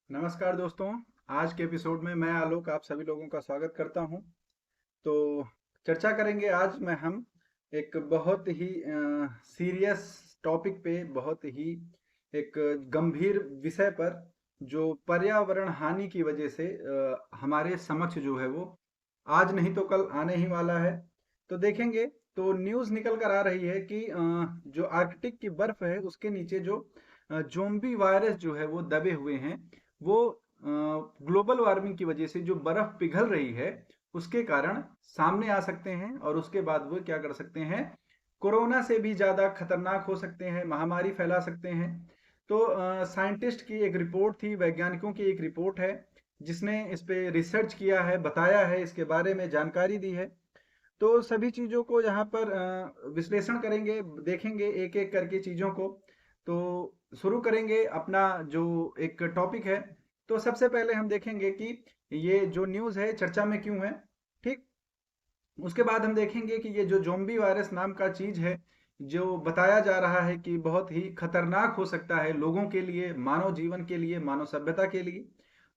नमस्कार दोस्तों। आज के एपिसोड में मैं आलोक आप सभी लोगों का स्वागत करता हूं। तो चर्चा करेंगे आज में हम एक बहुत ही सीरियस टॉपिक पे, बहुत ही एक गंभीर विषय पर, जो पर्यावरण हानि की वजह से हमारे समक्ष जो है वो आज नहीं तो कल आने ही वाला है। तो देखेंगे तो न्यूज़ निकल कर आ रही है कि जो आर्कटिक की बर्फ है उसके नीचे जो जोम्बी वायरस जो है वो दबे हुए हैं। वो ग्लोबल वार्मिंग की वजह से जो बर्फ पिघल रही है उसके कारण सामने आ सकते हैं, और उसके बाद वो क्या कर सकते हैं, कोरोना से भी ज़्यादा खतरनाक हो सकते हैं, महामारी फैला सकते हैं। तो साइंटिस्ट की एक रिपोर्ट थी, वैज्ञानिकों की एक रिपोर्ट है जिसने इस पे रिसर्च किया है, बताया है, इसके बारे में जानकारी दी है। तो सभी चीज़ों को यहाँ पर विश्लेषण करेंगे, देखेंगे एक एक करके चीज़ों को। तो शुरू करेंगे अपना जो एक टॉपिक है। तो सबसे पहले हम देखेंगे कि ये जो न्यूज़ है चर्चा में क्यों है। ठीक। उसके बाद हम देखेंगे कि ये जो ज़ोंबी वायरस नाम का चीज़ है, जो बताया जा रहा है कि बहुत ही खतरनाक हो सकता है लोगों के लिए, मानव जीवन के लिए, मानव सभ्यता के लिए,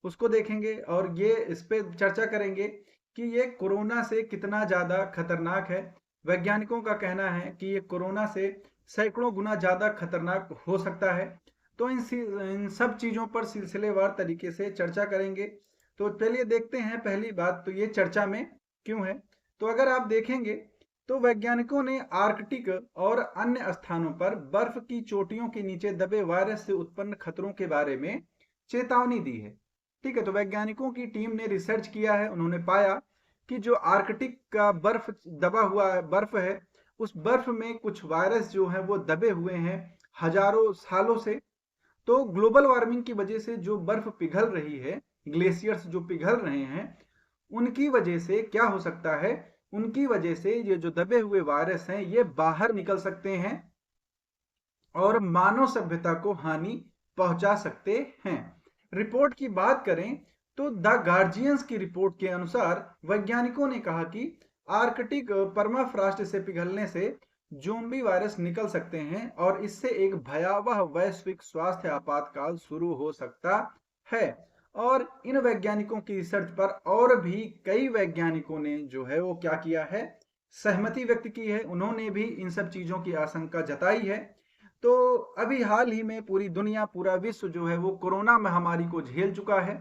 उसको देखेंगे। और ये इस पे चर्चा करेंगे कि ये कोरोना से कितना ज़्यादा खतरनाक है। वैज्ञानिकों का कहना है कि ये कोरोना से सैकड़ों गुना ज़्यादा खतरनाक हो सकता है। तो इन सब चीज़ों पर सिलसिलेवार तरीके से चर्चा करेंगे। तो चलिए देखते हैं, पहली बात तो ये चर्चा में क्यों है। तो अगर आप देखेंगे तो वैज्ञानिकों ने आर्कटिक और अन्य स्थानों पर बर्फ की चोटियों के नीचे दबे वायरस से उत्पन्न खतरों के बारे में चेतावनी दी है। ठीक है, तो वैज्ञानिकों की टीम ने रिसर्च किया है, उन्होंने पाया कि जो आर्कटिक का बर्फ दबा हुआ है, बर्फ है, उस बर्फ में कुछ वायरस जो है वो दबे हुए हैं हजारों सालों से। तो ग्लोबल वार्मिंग की वजह से जो बर्फ पिघल रही है, ग्लेशियर्स जो पिघल रहे हैं, उनकी वजह से क्या हो सकता है, उनकी वजह से ये जो दबे हुए वायरस हैं ये बाहर निकल सकते हैं और मानव सभ्यता को हानि पहुंचा सकते हैं। रिपोर्ट की बात करें तो द गार्जियंस की रिपोर्ट के अनुसार वैज्ञानिकों ने कहा कि आर्कटिक परमाफ्रॉस्ट से पिघलने से ज़ोंबी वायरस निकल सकते हैं और इससे एक भयावह वैश्विक स्वास्थ्य आपातकाल शुरू हो सकता है। और इन वैज्ञानिकों की रिसर्च पर और भी कई वैज्ञानिकों ने जो है वो क्या किया है, सहमति व्यक्त की है, उन्होंने भी इन सब चीज़ों की आशंका जताई है। तो अभी हाल ही में पूरी दुनिया, पूरा विश्व जो है वो कोरोना महामारी को झेल चुका है।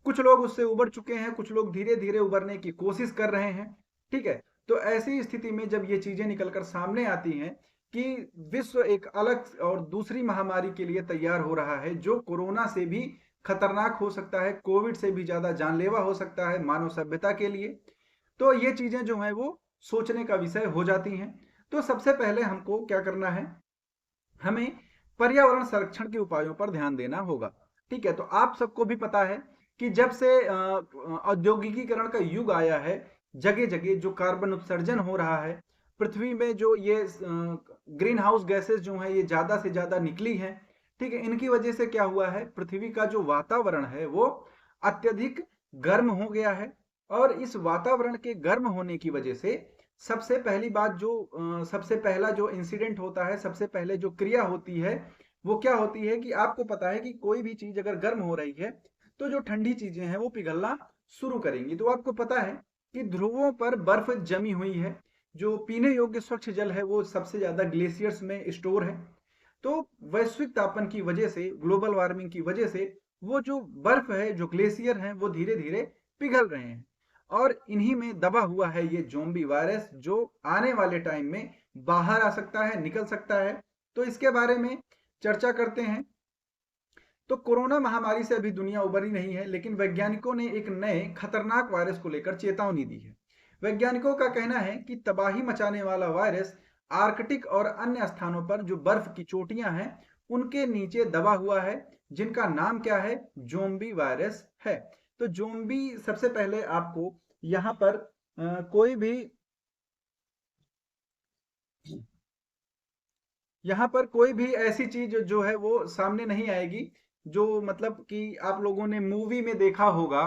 कुछ लोग उससे उबर चुके हैं, कुछ लोग धीरे धीरे उबरने की कोशिश कर रहे हैं। ठीक है, तो ऐसी स्थिति में जब ये चीजें निकलकर सामने आती हैं कि विश्व एक अलग और दूसरी महामारी के लिए तैयार हो रहा है जो कोरोना से भी खतरनाक हो सकता है, कोविड से भी ज्यादा जानलेवा हो सकता है मानव सभ्यता के लिए, तो ये चीजें जो है वो सोचने का विषय हो जाती हैं। तो सबसे पहले हमको क्या करना है, हमें पर्यावरण संरक्षण के उपायों पर ध्यान देना होगा। ठीक है, तो आप सबको भी पता है कि जब से औद्योगिकीकरण का युग आया है, जगह जगह जो कार्बन उत्सर्जन हो रहा है, पृथ्वी में जो ये ग्रीन हाउस गैसेस जो हैं ये ज़्यादा से ज़्यादा निकली हैं। ठीक है, इनकी वजह से क्या हुआ है, पृथ्वी का जो वातावरण है वो अत्यधिक गर्म हो गया है। और इस वातावरण के गर्म होने की वजह से सबसे पहली बात जो सबसे पहला जो इंसिडेंट होता है, सबसे पहले जो क्रिया होती है वो क्या होती है कि आपको पता है कि कोई भी चीज अगर गर्म हो रही है तो जो ठंडी चीजें हैं वो पिघलना शुरू करेंगी। तो आपको पता है कि ध्रुवों पर बर्फ जमी हुई है, जो पीने योग्य स्वच्छ जल है वो सबसे ज्यादा ग्लेशियर्स में स्टोर है। तो वैश्विक तापन की वजह से, ग्लोबल वार्मिंग की वजह से वो जो बर्फ है, जो ग्लेशियर हैं, वो धीरे धीरे पिघल रहे हैं। और इन्हीं में दबा हुआ है ये ज़ोंबी वायरस जो आने वाले टाइम में बाहर आ सकता है, निकल सकता है। तो इसके बारे में चर्चा करते हैं। तो कोरोना महामारी से अभी दुनिया उबरी नहीं है, लेकिन वैज्ञानिकों ने एक नए खतरनाक वायरस को लेकर चेतावनी दी है। वैज्ञानिकों का कहना है कि तबाही मचाने वाला वायरस आर्कटिक और अन्य स्थानों पर जो बर्फ की चोटियां हैं उनके नीचे दबा हुआ है, जिनका नाम क्या है, जोम्बी वायरस है। तो जोम्बी, सबसे पहले आपको यहाँ पर कोई भी, यहाँ पर कोई भी ऐसी चीज जो है वो सामने नहीं आएगी जो मतलब कि आप लोगों ने मूवी में देखा होगा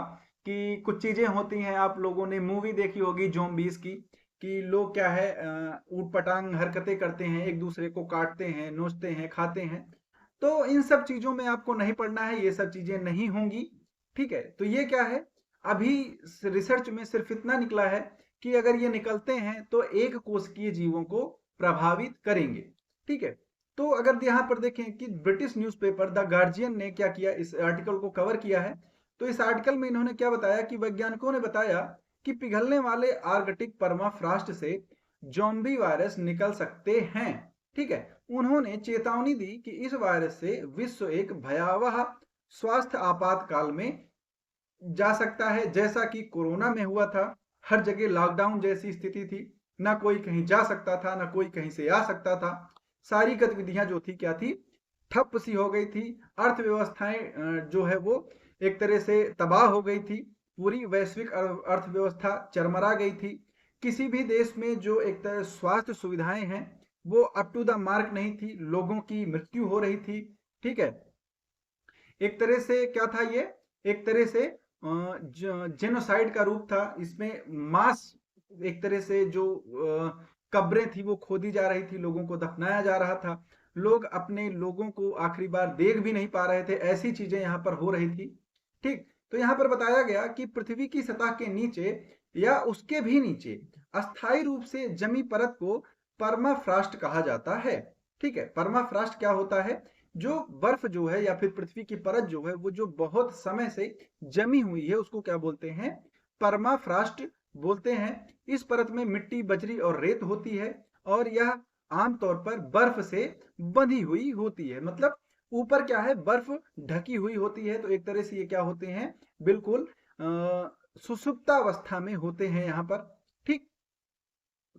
कि कुछ चीजें होती हैं, आप लोगों ने मूवी देखी होगी जोम्बीज की, कि लोग क्या है ऊट पटांग हरकतें करते हैं, एक दूसरे को काटते हैं, नोचते हैं, खाते हैं। तो इन सब चीजों में आपको नहीं पढ़ना है, ये सब चीजें नहीं होंगी। ठीक है, तो ये क्या है, अभी रिसर्च में सिर्फ इतना निकला है कि अगर ये निकलते हैं तो एक कोशिकीय जीवों को प्रभावित करेंगे। ठीक है, तो अगर यहाँ पर देखें कि ब्रिटिश न्यूज़पेपर द गार्जियन ने क्या किया, इस आर्टिकल को कवर किया है। तो इस आर्टिकल में इन्होंने क्या बताया कि वैज्ञानिकों ने बताया कि पिघलने वाले आर्कटिक परमाफ्रॉस्ट से ज़ॉम्बी वायरस निकल सकते हैं। ठीक है, उन्होंने चेतावनी दी कि इस वायरस से विश्व एक भयावह स्वास्थ्य आपातकाल में जा सकता है, जैसा कि कोरोना में हुआ था। हर जगह लॉकडाउन जैसी स्थिति थी, ना कोई कहीं जा सकता था, ना कोई कहीं से आ सकता था। सारी गतिविधियां जो थी क्या थी, ठप सी हो गई थी। अर्थव्यवस्थाएं जो है वो एक तरह से तबाह हो गई थी। पूरी वैश्विक अर्थव्यवस्था चरमरा गई थी। किसी भी देश में जो एक तरह स्वास्थ्य सुविधाएं हैं वो अप टू द मार्क नहीं थी, लोगों की मृत्यु हो रही थी। ठीक है, एक तरह से क्या था ये, एक तरह से जेनोसाइड का रूप था। इसमें मास एक तरह से जो कब्रें थी वो खोदी जा रही थी, लोगों को दफनाया जा रहा था, लोग अपने लोगों को आखिरी बार देख भी नहीं पा रहे थे, ऐसी चीजें यहाँ पर हो रही थी। ठीक, तो यहाँ पर बताया गया कि पृथ्वी की सतह के नीचे या उसके भी नीचे अस्थायी रूप से जमी परत को परमाफ्रॉस्ट कहा जाता है। ठीक है, परमाफ्रॉस्ट क्या होता है, जो बर्फ जो है या फिर पृथ्वी की परत जो है वो जो बहुत समय से जमी हुई है उसको क्या बोलते हैं, परमाफ्रॉस्ट बोलते हैं। इस परत में मिट्टी, बजरी और रेत होती है और यह आमतौर पर बर्फ से बंधी हुई होती है। मतलब ऊपर क्या है, बर्फ ढकी हुई होती है। तो एक तरह से ये क्या होते हैं, बिल्कुल सुसुप्तावस्था में होते हैं यहाँ पर। ठीक,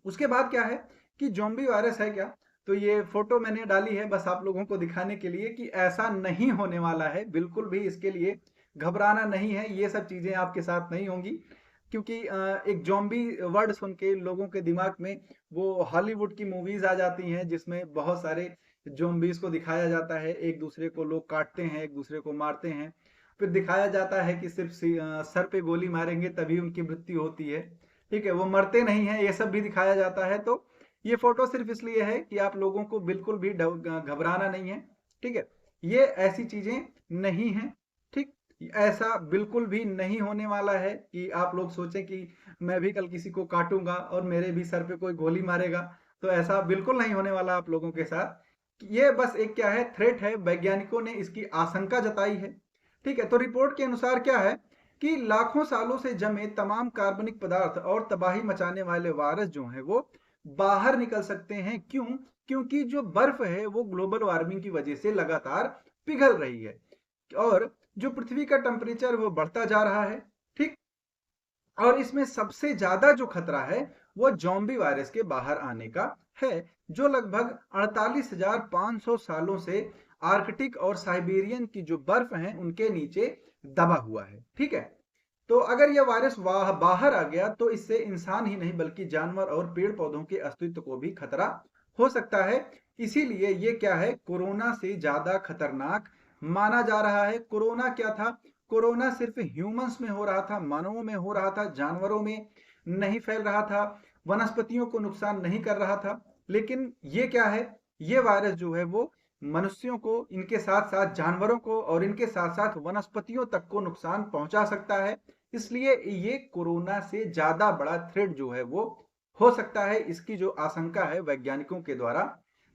उसके बाद क्या है कि ज़ॉम्बी वायरस है क्या, तो ये फोटो मैंने डाली है बस आप लोगों को दिखाने के लिए कि ऐसा नहीं होने वाला है, बिल्कुल भी इसके लिए घबराना नहीं है। ये सब चीजें आपके साथ नहीं होंगी, क्योंकि एक ज़ॉम्बी वर्ड सुन के लोगों के दिमाग में वो हॉलीवुड की मूवीज आ जाती हैं जिसमें बहुत सारे ज़ॉम्बीज को दिखाया जाता है, एक दूसरे को लोग काटते हैं, एक दूसरे को मारते हैं। फिर दिखाया जाता है कि सिर्फ सर पे गोली मारेंगे तभी उनकी मृत्यु होती है। ठीक है, वो मरते नहीं है, ये सब भी दिखाया जाता है। तो ये फोटो सिर्फ इसलिए है कि आप लोगों को बिल्कुल भी घबराना नहीं है। ठीक है, ये ऐसी चीजें नहीं है। ठीक, ऐसा बिल्कुल भी नहीं होने वाला है कि आप लोग सोचें कि मैं भी कल किसी को काटूंगा और मेरे भी सर पे कोई गोली मारेगा। तो ऐसा बिल्कुल नहीं होने वाला आप लोगों के साथ। ये बस एक क्या है, थ्रेट है, वैज्ञानिकों ने इसकी आशंका जताई है। ठीक है, तो रिपोर्ट के अनुसार क्या है कि लाखों सालों से जमे तमाम कार्बनिक पदार्थ और तबाही मचाने वाले वायरस जो हैं वो बाहर निकल सकते हैं। क्यों? क्योंकि जो बर्फ है वो ग्लोबल वार्मिंग की वजह से लगातार पिघल रही है और जो पृथ्वी का टेम्परेचर वो बढ़ता जा रहा है। ठीक, और इसमें सबसे ज्यादा जो खतरा है वो ज़ॉम्बी वायरस के बाहर आने का है, जो लगभग 48,500 सालों से आर्कटिक और साइबेरियन की जो बर्फ है उनके नीचे दबा हुआ है। ठीक है, तो अगर यह वायरस बाहर आ गया तो इससे इंसान ही नहीं बल्कि जानवर और पेड़ पौधों के अस्तित्व को भी खतरा हो सकता है। इसीलिए ये क्या है, कोरोना से ज्यादा खतरनाक माना जा रहा है। कोरोना क्या था, कोरोना सिर्फ ह्यूमंस में हो रहा था, मानवों में हो रहा था, जानवरों में नहीं फैल रहा था, वनस्पतियों को नुकसान नहीं कर रहा था। लेकिन ये क्या है, ये वायरस जो है वो मनुष्यों को, इनके साथ साथ जानवरों को और इनके साथ साथ वनस्पतियों तक को नुकसान पहुंचा सकता है। इसलिए ये कोरोना से ज्यादा बड़ा थ्रेट जो है वो हो सकता है, इसकी जो आशंका है वैज्ञानिकों के द्वारा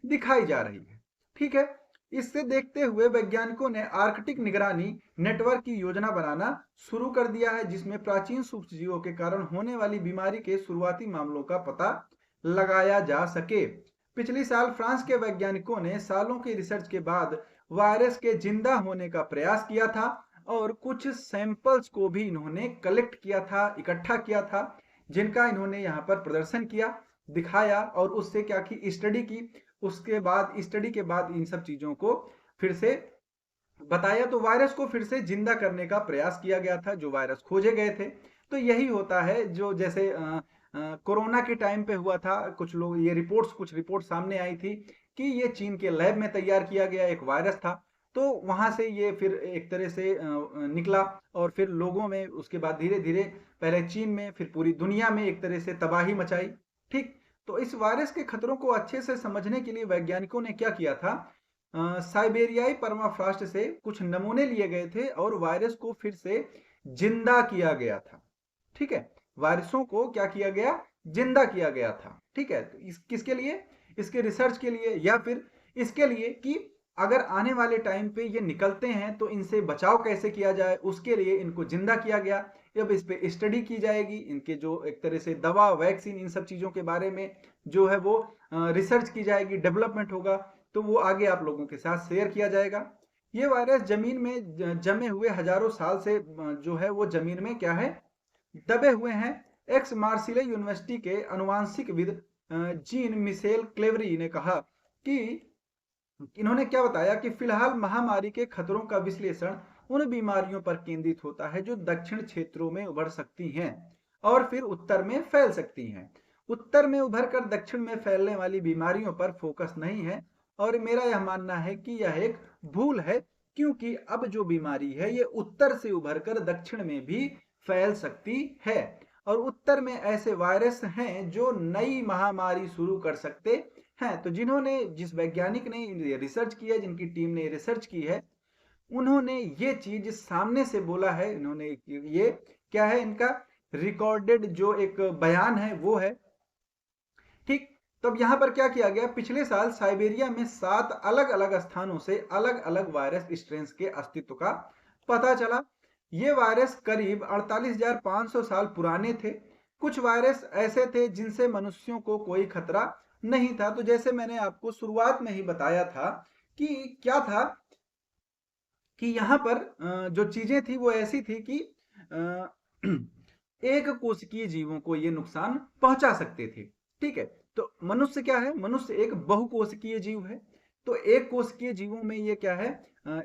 दिखाई जा रही है। ठीक है, इससे देखते हुए वैज्ञानिकों ने आर्कटिक निगरानी नेटवर्क की योजना बनाना शुरू कर दिया है, जिसमें प्राचीन सूक्ष्मजीवों के कारण होने वाली बीमारी के शुरुआती मामलों का पता लगाया जा सके। पिछले साल फ्रांस के वैज्ञानिकों ने सालों की रिसर्च के बाद वायरस के जिंदा होने का प्रयास किया था और कुछ सैंपल्स को भी इन्होंने कलेक्ट किया था, इकट्ठा किया था, जिनका इन्होंने यहाँ पर प्रदर्शन किया, दिखाया और उससे क्या की स्टडी की। उसके बाद स्टडी के बाद इन सब चीजों को फिर से बताया, तो वायरस को फिर से जिंदा करने का प्रयास किया गया था, जो वायरस खोजे गए थे। तो यही होता है जो जैसे कोरोना के टाइम पे हुआ था, कुछ लोग ये कुछ रिपोर्ट सामने आई थी कि ये चीन के लैब में तैयार किया गया एक वायरस था। तो वहां से ये फिर एक तरह से निकला और फिर लोगों में उसके बाद धीरे धीरे पहले चीन में फिर पूरी दुनिया में एक तरह से तबाही मचाई। ठीक, तो इस वायरस के खतरों को अच्छे से समझने के लिए वैज्ञानिकों ने क्या किया था साइबेरियाई परमाफ्रॉस्ट से कुछ नमूने लिए गए थे और वायरस को फिर से जिंदा किया गया था। ठीक है, वायरसों को क्या किया गया, जिंदा किया गया था। ठीक है, तो किसके लिए, इसके रिसर्च के लिए, या फिर इसके लिए कि अगर आने वाले टाइम पे ये निकलते हैं तो इनसे बचाव कैसे किया जाए, उसके लिए इनको जिंदा किया गया। अब इस पे स्टडी की जाएगी, इनके जो एक तरह से दवा, वैक्सीन, इन सब चीजों के बारे में जो है वो रिसर्च की जाएगी, डेवलपमेंट होगा, तो वो आगे आप लोगों के साथ शेयर किया जाएगा। ये वायरस जमीन में जमे हुए हजारों साल से जो है वो जमीन में क्या है, दबे हुए हैं। एक्स मार्सिले यूनिवर्सिटी के अनुवांशिकविद जीन मिशेल क्लेवरी ने कहा कि इन्होंने क्या बताया कि फिलहाल महामारी के खतरों का विश्लेषण उन बीमारियों पर केंद्रित होता है जो दक्षिण क्षेत्रों में उभर सकती हैं और फिर उत्तर में फैल सकती हैं। उत्तर में उभर कर दक्षिण में फैलने वाली बीमारियों पर फोकस नहीं है, और मेरा यह मानना है कि यह एक भूल है, क्योंकि अब जो बीमारी है ये उत्तर से उभर कर दक्षिण में भी फैल सकती है, और उत्तर में ऐसे वायरस हैं जो नई महामारी शुरू कर सकते हैं। तो जिस वैज्ञानिक ने ये रिसर्च की है, जिनकी टीम ने रिसर्च की है, उन्होंने ये चीज सामने से बोला है। इन्होंने ये क्या है, इनका रिकॉर्डेड जो एक बयान है वो है। ठीक, तब यहां पर क्या किया गया, पिछले साल साइबेरिया में 7 अलग अलग स्थानों से अलग अलग वायरस स्ट्रेन के अस्तित्व का पता चला। ये वायरस करीब 48,500 साल पुराने थे। कुछ वायरस ऐसे थे जिनसे मनुष्यों को कोई खतरा नहीं था। तो जैसे मैंने आपको शुरुआत में ही बताया था कि क्या था, कि यहाँ पर जो चीजें थी वो ऐसी थी कि एक कोशिकीय जीवों को ये नुकसान पहुंचा सकते थे। ठीक है, तो मनुष्य क्या है, मनुष्य एक बहुकोशिकीय जीव है, तो एक कोशिकीय जीवों में ये क्या है,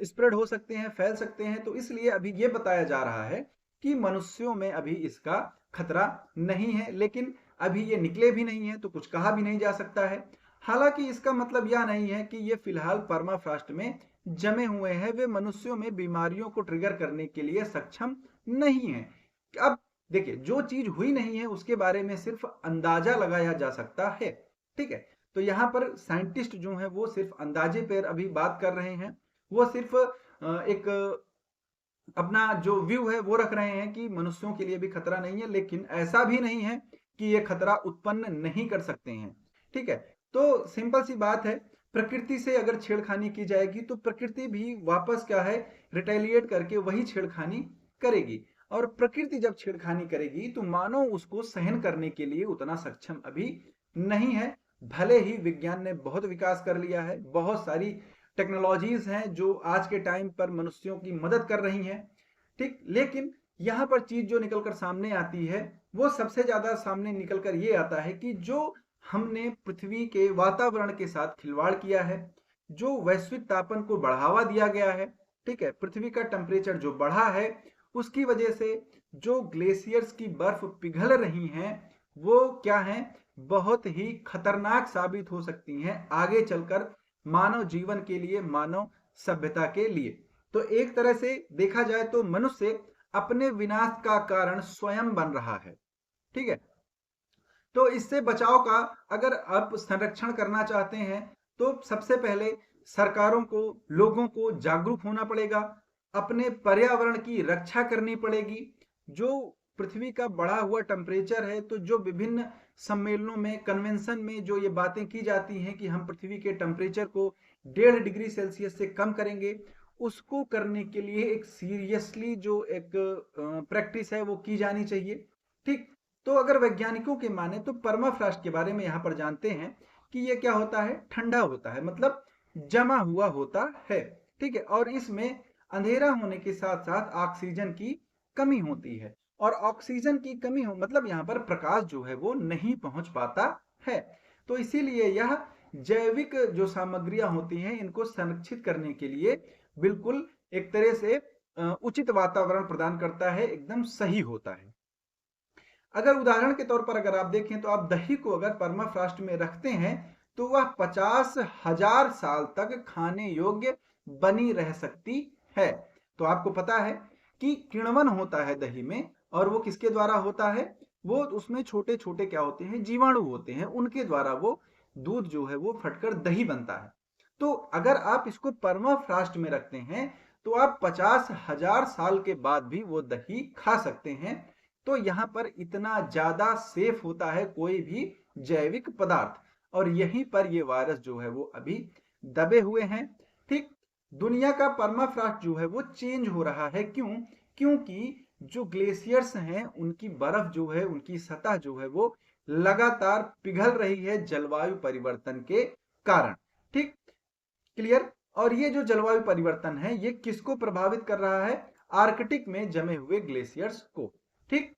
स्प्रेड हो सकते हैं, फैल सकते हैं। तो इसलिए अभी ये बताया जा रहा है कि मनुष्यों में अभी इसका खतरा नहीं है, लेकिन अभी ये निकले भी नहीं है तो कुछ कहा भी नहीं जा सकता है। हालांकि इसका मतलब यह नहीं है कि ये फिलहाल परमाफ्रॉस्ट में जमे हुए हैं, वे मनुष्यों में बीमारियों को ट्रिगर करने के लिए सक्षम नहीं है। अब देखिए, जो चीज हुई नहीं है उसके बारे में सिर्फ अंदाजा लगाया जा सकता है। ठीक है, तो यहाँ पर साइंटिस्ट जो है वो सिर्फ अंदाजे पर अभी बात कर रहे हैं। वो सिर्फ एक अपना जो व्यू है वो रख रहे हैं कि मनुष्यों के लिए भी खतरा नहीं है, लेकिन ऐसा भी नहीं है कि ये खतरा उत्पन्न नहीं कर सकते हैं। ठीक है, तो सिंपल सी बात है, प्रकृति से अगर छेड़खानी की जाएगी तो प्रकृति भी वापस क्या है, रिटेलिएट करके वही छेड़खानी करेगी, और प्रकृति जब छेड़खानी करेगी तो मानव उसको सहन करने के लिए उतना सक्षम अभी नहीं है। भले ही विज्ञान ने बहुत विकास कर लिया है, बहुत सारी टेक्नोलॉजीज हैं जो आज के टाइम पर मनुष्यों की मदद कर रही हैं। ठीक, लेकिन यहाँ पर चीज जो निकलकर सामने आती है वो सबसे ज्यादा सामने निकलकर ये आता है कि जो हमने पृथ्वी के वातावरण के साथ खिलवाड़ किया है, जो वैश्विक तापन को बढ़ावा दिया गया है। ठीक है, पृथ्वी का टेम्परेचर जो बढ़ा है उसकी वजह से जो ग्लेशियर्स की बर्फ पिघल रही हैं वो क्या है, बहुत ही खतरनाक साबित हो सकती हैं आगे चलकर मानव जीवन के लिए, मानव सभ्यता के लिए। तो एक तरह से देखा जाए तो मनुष्य अपने विनाश का कारण स्वयं बन रहा है। ठीक है, तो इससे बचाव का अगर आप संरक्षण करना चाहते हैं तो सबसे पहले सरकारों को, लोगों को जागरूक होना पड़ेगा, अपने पर्यावरण की रक्षा करनी पड़ेगी। जो पृथ्वी का बढ़ा हुआ टेम्परेचर है, तो जो विभिन्न सम्मेलनों में, कन्वेंशन में जो ये बातें की जाती हैं कि हम पृथ्वी के टेम्परेचर को 1.5 डिग्री सेल्सियस से कम करेंगे, उसको करने के लिए एक सीरियसली जो एक प्रैक्टिस है वो की जानी चाहिए। ठीक, तो अगर वैज्ञानिकों के माने तो परमाफ्रॉस्ट के बारे में यहाँ पर जानते हैं कि ये क्या होता है, ठंडा होता है, मतलब जमा हुआ होता है। ठीक है, और इसमें अंधेरा होने के साथ साथ ऑक्सीजन की कमी होती है, और ऑक्सीजन की कमी हो मतलब यहाँ पर प्रकाश जो है वो नहीं पहुंच पाता है। तो इसीलिए यह जैविक जो सामग्रियां होती हैं इनको संरक्षित करने के लिए बिल्कुल एक तरह से उचित वातावरण प्रदान करता है, एकदम सही होता है। अगर उदाहरण के तौर पर अगर आप देखें तो आप दही को अगर परमाफ्रॉस्ट में रखते हैं तो वह 50,000 साल तक खाने योग्य बनी रह सकती है। तो आपको पता है कि किण्वन होता है दही में, और वो किसके द्वारा होता है, वो उसमें छोटे छोटे क्या होते हैं, जीवाणु होते हैं, उनके द्वारा वो दूध जो है वो फटकर दही बनता है। तो अगर आप इसको परमाफ्रॉस्ट में रखते हैं तो आप 50,000 साल के बाद भी वो दही खा सकते हैं। तो यहाँ पर इतना ज्यादा सेफ होता है कोई भी जैविक पदार्थ, और यहीं पर ये वायरस जो है वो अभी दबे हुए हैं। ठीक, दुनिया का परमाफ्रॉस्ट जो है वो चेंज हो रहा है। क्यों? क्योंकि जो ग्लेशियर्स हैं उनकी बर्फ जो है, उनकी सतह जो है वो लगातार पिघल रही है जलवायु परिवर्तन के कारण। ठीक, क्लियर? और ये जो जलवायु परिवर्तन है ये किसको प्रभावित कर रहा है? आर्कटिक में जमे हुए ग्लेशियर्स को। ठीक,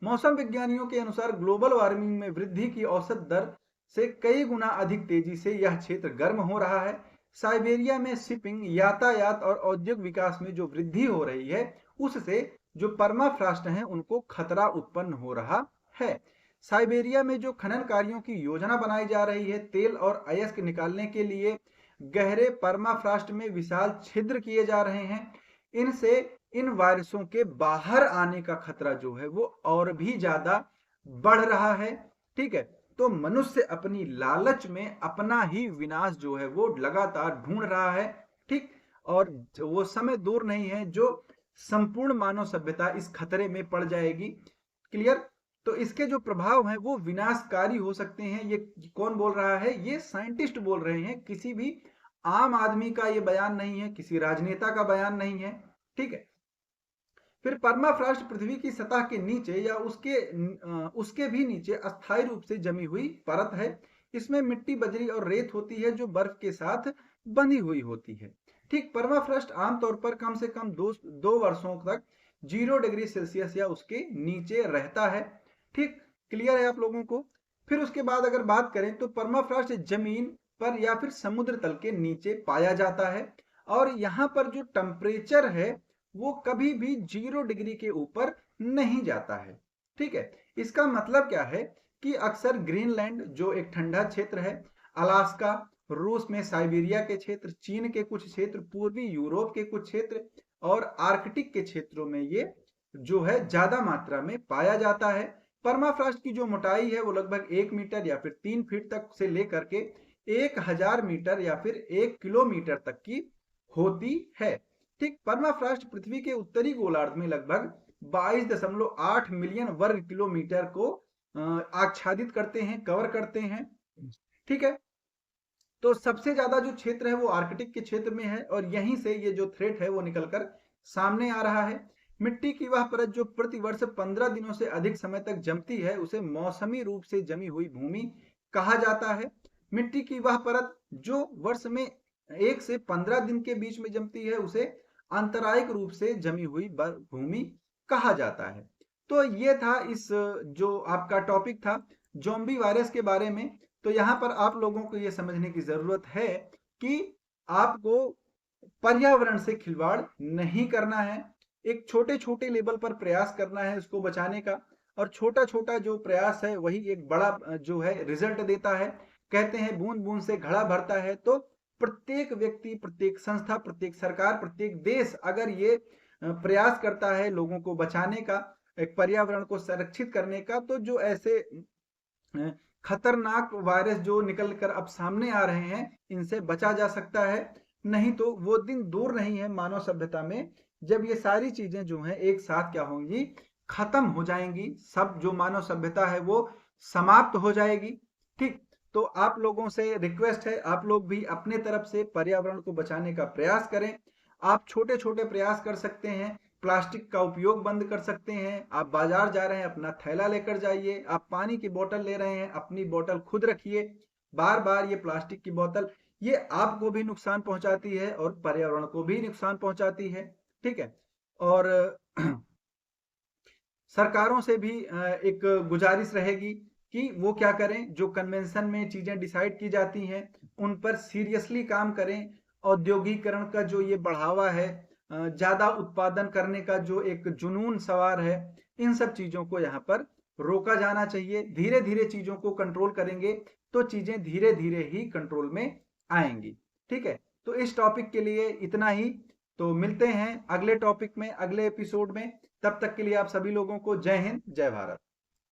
मौसम विज्ञानियों के अनुसार ग्लोबल वार्मिंग में वृद्धि की औसत दर से कई गुना अधिक तेजी से यह क्षेत्र गर्म हो रहा है। साइबेरिया में शिपिंग, यातायात और औद्योगिक विकास में जो वृद्धि हो रही है उससे जो परमाफ्रॉस्ट हैं उनको खतरा उत्पन्न हो रहा है। साइबेरिया में जो खनन कार्यों की योजना बनाई जा रही है, तेल और अयस्क निकालने के लिए गहरे परमाफ्रॉस्ट में विशाल छिद्र किए जा रहे हैं। इनसे इन वायरसों के बाहर आने का खतरा जो है वो और भी ज्यादा बढ़ रहा है। ठीक है, तो मनुष्य अपनी लालच में अपना ही विनाश जो है वो लगातार ढूंढ रहा है। ठीक, और वो समय दूर नहीं है जो संपूर्ण मानव सभ्यता इस खतरे में पड़ जाएगी। क्लियर? तो इसके जो प्रभाव हैं वो विनाशकारी हो सकते हैं। ये कौन बोल रहा है? ये साइंटिस्ट बोल रहे हैं, किसी भी आम आदमी का ये बयान नहीं है, किसी राजनेता का बयान नहीं है। ठीक है, फिर परमाफ्रॉस्ट पृथ्वी की सतह के नीचे या उसके भी नीचे अस्थायी रूप से जमी हुई परत है। इसमें मिट्टी, बजरी और रेत होती है जो बर्फ के साथ बंधी हुई होती है। ठीक, परमाफ्रॉस्ट आमतौर पर कम से कम दो वर्षों तक 0 डिग्री सेल्सियस या उसके नीचे रहता है। ठीक, क्लियर है आप लोगों को? फिर उसके बाद अगर बात करें तो परमाफ्रॉस्ट जमीन पर या फिर समुद्र तल के नीचे पाया जाता है, और यहाँ पर जो टेम्परेचर है वो कभी भी 0 डिग्री के ऊपर नहीं जाता है। ठीक है, इसका मतलब क्या है कि अक्सर ग्रीनलैंड जो एक ठंडा क्षेत्र है, अलास्का, रूस में साइबेरिया के क्षेत्र, चीन के कुछ क्षेत्र, पूर्वी यूरोप के कुछ क्षेत्र और आर्कटिक के क्षेत्रों में ये जो है ज्यादा मात्रा में पाया जाता है। परमाफ्रॉस्ट की जो मोटाई है वो लगभग 1 मीटर या फिर 3 फीट तक से लेकर के 1000 मीटर या फिर 1 किलोमीटर तक की होती है। ठीक, परमाफ्रॉस्ट पृथ्वी के उत्तरी गोलार्ध में लगभग 22.8 मिलियन वर्ग किलोमीटर को आच्छादित करते हैं, कवर करते हैं। ठीक है, तो सबसे ज्यादा जो क्षेत्र है वो आर्कटिक के क्षेत्र में है, और यहीं से ये जो थ्रेट है वो निकलकर सामने आ रहा है। मिट्टी की वह परत जो प्रतिवर्ष 15 दिनों से अधिक समय तक जमती है उसे मौसमी रूप से जमी हुई भूमि कहा जाता है। मिट्टी की वह परत जो वर्ष में 1 से 15 दिन के बीच में जमती है उसे आंतरायिक रूप से जमी हुई भूमि कहा जाता है। तो ये था इस जो आपका टॉपिक था ज़ॉम्बी वायरस के बारे में। तो यहाँ पर आप लोगों को ये समझने की जरूरत है कि आपको पर्यावरण से खिलवाड़ नहीं करना है। एक छोटे छोटे लेवल पर प्रयास करना है उसको बचाने का, और छोटा छोटा जो प्रयास है वही एक बड़ा जो है रिजल्ट देता है। कहते हैं बूंद बूंद से घड़ा भरता है। तो प्रत्येक व्यक्ति, प्रत्येक संस्था, प्रत्येक सरकार, प्रत्येक देश अगर ये प्रयास करता है लोगों को बचाने का, एक पर्यावरण को संरक्षित करने का, तो जो ऐसे खतरनाक वायरस जो निकल कर अब सामने आ रहे हैं इनसे बचा जा सकता है। नहीं तो वो दिन दूर नहीं है मानव सभ्यता में जब ये सारी चीजें जो हैं एक साथ क्या होंगी, खत्म हो जाएंगी। सब जो मानव सभ्यता है वो समाप्त हो जाएगी। ठीक, तो आप लोगों से रिक्वेस्ट है आप लोग भी अपने तरफ से पर्यावरण को बचाने का प्रयास करें। आप छोटे छोटे प्रयास कर सकते हैं, प्लास्टिक का उपयोग बंद कर सकते हैं। आप बाजार जा रहे हैं अपना थैला लेकर जाइए, आप पानी की बोतल ले रहे हैं अपनी बोतल खुद रखिए। बार बार ये प्लास्टिक की बोतल ये आपको भी नुकसान पहुंचाती है और पर्यावरण को भी नुकसान पहुंचाती है। ठीक है, और सरकारों से भी एक गुजारिश रहेगी कि वो क्या करें, जो कन्वेंशन में चीजें डिसाइड की जाती हैं उन पर सीरियसली काम करें। औद्योगिकरण का जो ये बढ़ावा है, ज्यादा उत्पादन करने का जो एक जुनून सवार है, इन सब चीजों को यहाँ पर रोका जाना चाहिए। धीरे धीरे चीजों को कंट्रोल करेंगे तो चीजें धीरे धीरे ही कंट्रोल में आएंगी। ठीक है, तो इस टॉपिक के लिए इतना ही। तो मिलते हैं अगले टॉपिक में, अगले एपिसोड में। तब तक के लिए आप सभी लोगों को जय हिंद, जय भारत।